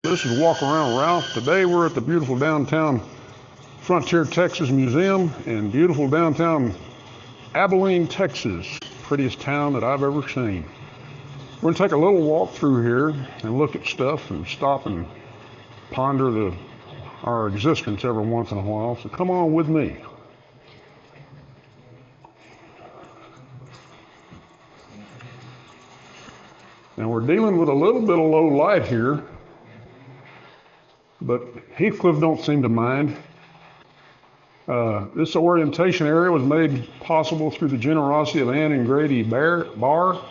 This is Walk Around Ralph. Today we're at the beautiful downtown Frontier, Texas Museum in beautiful downtown Abilene, Texas. Prettiest town that I've ever seen. We're gonna take a little walk through here and look at stuff and stop and ponder our existence every once in a while. So come on with me. Now we're dealing with a little bit of low light here, but Heathcliff don't seem to mind. This orientation area was made possible through the generosity of Ann and Grady Barr.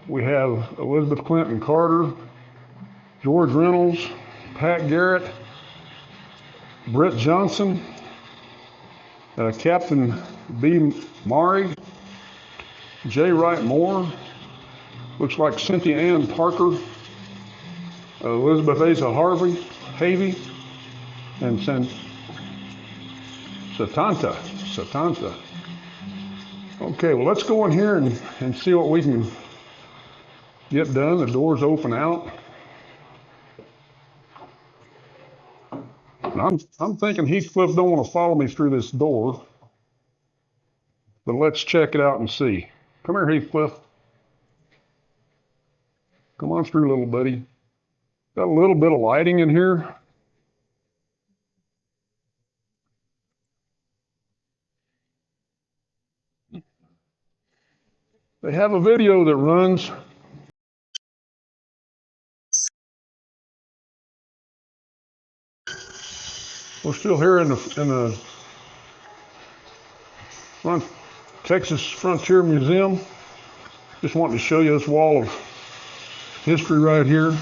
We have Elizabeth Clinton Carter, George Reynolds, Pat Garrett, Britt Johnson, Captain B. Maury, J. Wright Moore, looks like Cynthia Ann Parker, Elizabeth Asa Havey, and Satanta. Okay, well, let's go in here and see what we can get done. The door's open out. And I'm thinking Heathcliff don't want to follow me through this door, but let's check it out and see. Come here, Heathcliff. Come on through, little buddy. Got a little bit of lighting in here. They have a video that runs. We're still here in the Texas Frontier Museum. Just wanted to show you this wall of history right here.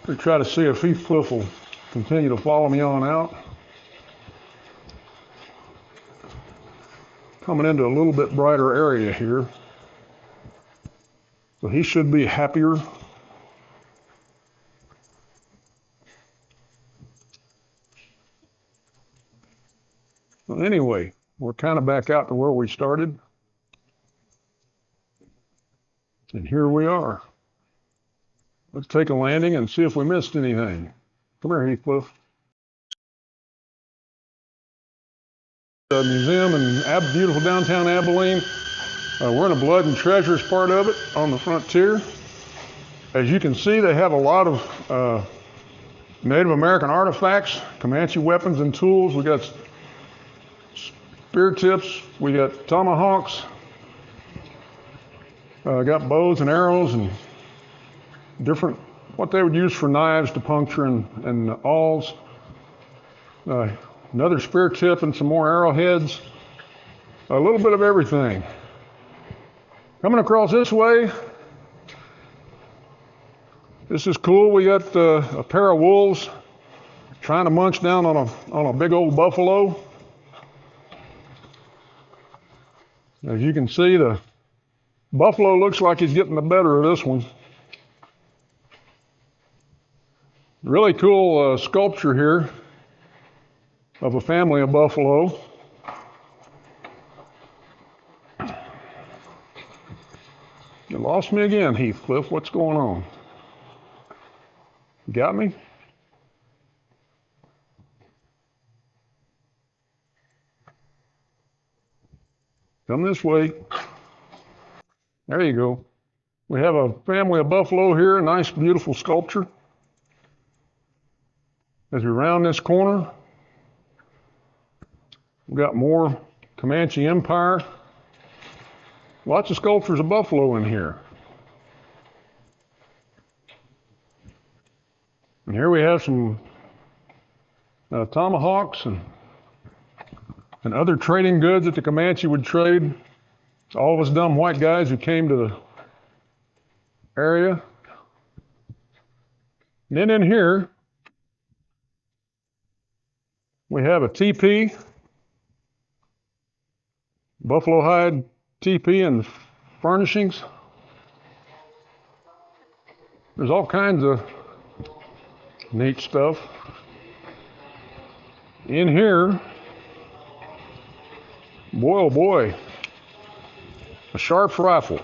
We try to see if Heathcliff will continue to follow me on out. Coming into a little bit brighter area here. So he should be happier. Well, anyway, we're kind of back out to where we started. And here we are. Let's take a landing and see if we missed anything. Come here, Heathcliff. The museum in beautiful downtown Abilene. We're in the Blood and Treasures part of it on the Frontier. As you can see, they have a lot of Native American artifacts, Comanche weapons and tools. We got spear tips, we got tomahawks, got bows and arrows and different, what they would use for knives to puncture and awls. Another spear tip and some more arrowheads. A little bit of everything. Coming across this way, this is cool. We got a pair of wolves trying to munch down on a big old buffalo. As you can see, the buffalo looks like he's getting the better of this one. Really cool sculpture here of a family of buffalo. You lost me again, Heathcliff. What's going on? Got me? Come this way. There you go. We have a family of buffalo here, a nice, beautiful sculpture. As we round this corner, we've got more Comanche Empire. Lots of sculptures of buffalo in here. And here we have some tomahawks and other trading goods that the Comanche would trade. All of us dumb white guys who came to the area. And then in here, we have a teepee, buffalo hide teepee and furnishings. There's all kinds of neat stuff. In here, boy oh boy, a Sharps rifle.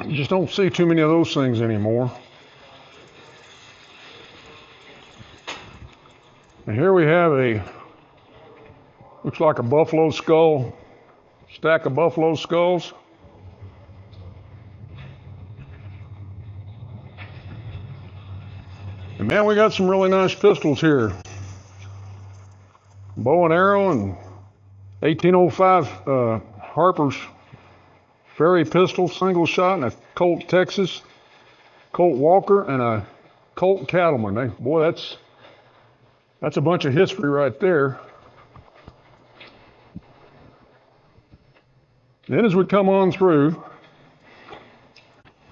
You just don't see too many of those things anymore. And here we have looks like a buffalo skull, stack of buffalo skulls. And man, we got some really nice pistols here. Bow and arrow and 1805 Harper's Ferry pistol, single shot, and a Colt Texas, Colt Walker, and a Colt Cattleman. Boy, that's a bunch of history right there. Then as we come on through,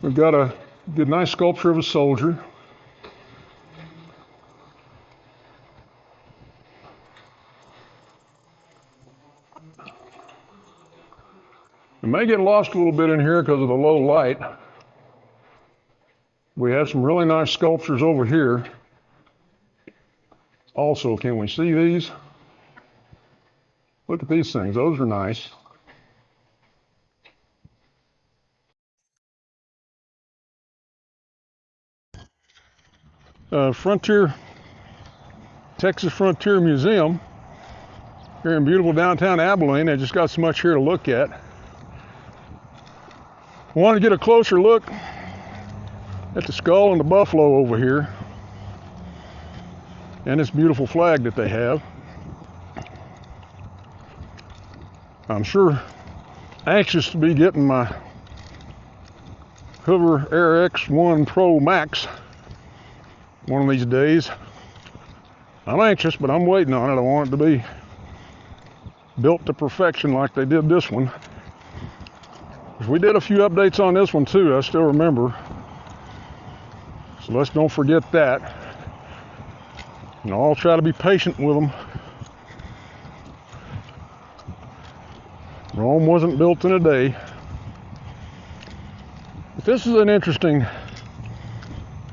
we've got a good, nice sculpture of a soldier. It may get lost a little bit in here because of the low light. We have some really nice sculptures over here. Also, can we see these? Look at these things. Those are nice. Texas Frontier Museum here in beautiful downtown Abilene. They just got so much here to look at. I want to get a closer look at the skull and the buffalo over here and this beautiful flag that they have. I'm sure anxious to be getting my Hoover Air X1 Pro Max one of these days. I'm anxious, but I'm waiting on it. I want it to be built to perfection like they did this one. We did a few updates on this one too, I still remember. So let's don't forget that. And I'll try to be patient with them. Rome wasn't built in a day. But this is an interesting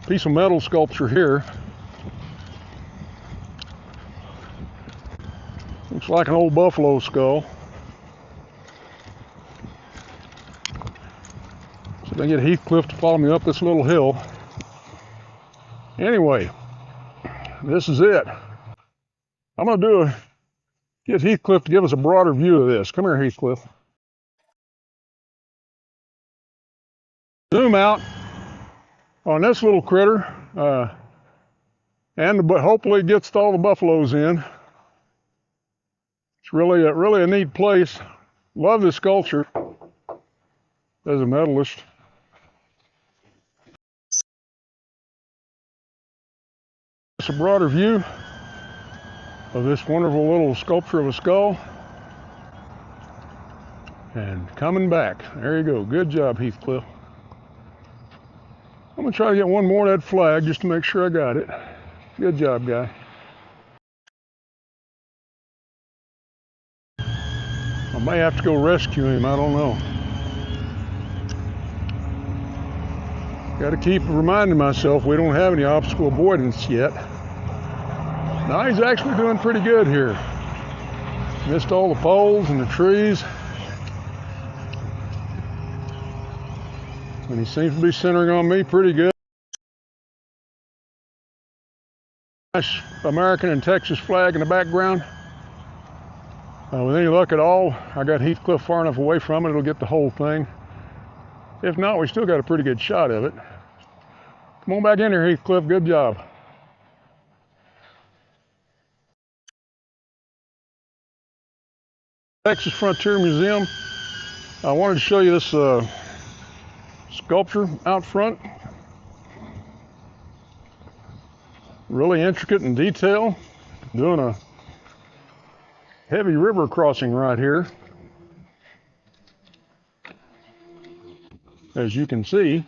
piece of metal sculpture here. Looks like an old buffalo skull. So I get Heathcliff to follow me up this little hill. Anyway, this is it. I'm going to get Heathcliff to give us a broader view of this. Come here, Heathcliff. Zoom out on this little critter, and hopefully it gets all the buffaloes in. It's really a neat place. Love this sculpture as a medalist. It's a broader view of this wonderful little sculpture of a skull. And coming back. There you go. Good job, Heathcliff. I'm going to try to get one more of that flag just to make sure I got it. Good job, guy. I may have to go rescue him. I don't know. Got to keep reminding myself we don't have any obstacle avoidance yet. Now he's actually doing pretty good here. Missed all the poles and the trees. And he seems to be centering on me pretty good. Nice American and Texas flag in the background. With any luck at all, I got Heathcliff far enough away from it, it'll get the whole thing. If not, we still got a pretty good shot of it. Come on back in here, Heathcliff. Good job. Texas Frontier Museum. I wanted to show you this sculpture out front. Really intricate in detail. Doing a heavy river crossing right here. As you can see,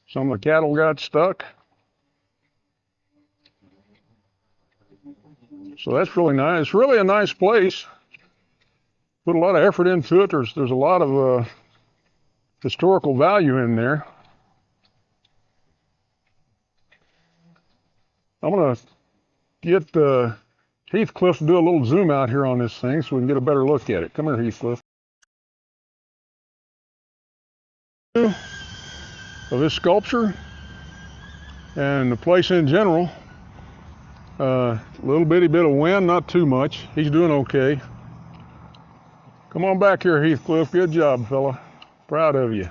some of the cattle got stuck. So that's really nice. It's really a nice place. Put a lot of effort into it. There's a lot of historical value in there. I'm going to get Heathcliff to do a little zoom out here on this thing so we can get a better look at it. Come here, Heathcliff. of this sculpture and the place in general. A little bitty bit of wind, not too much. He's doing okay. Come on back here, Heathcliff. Good job, fella. Proud of you.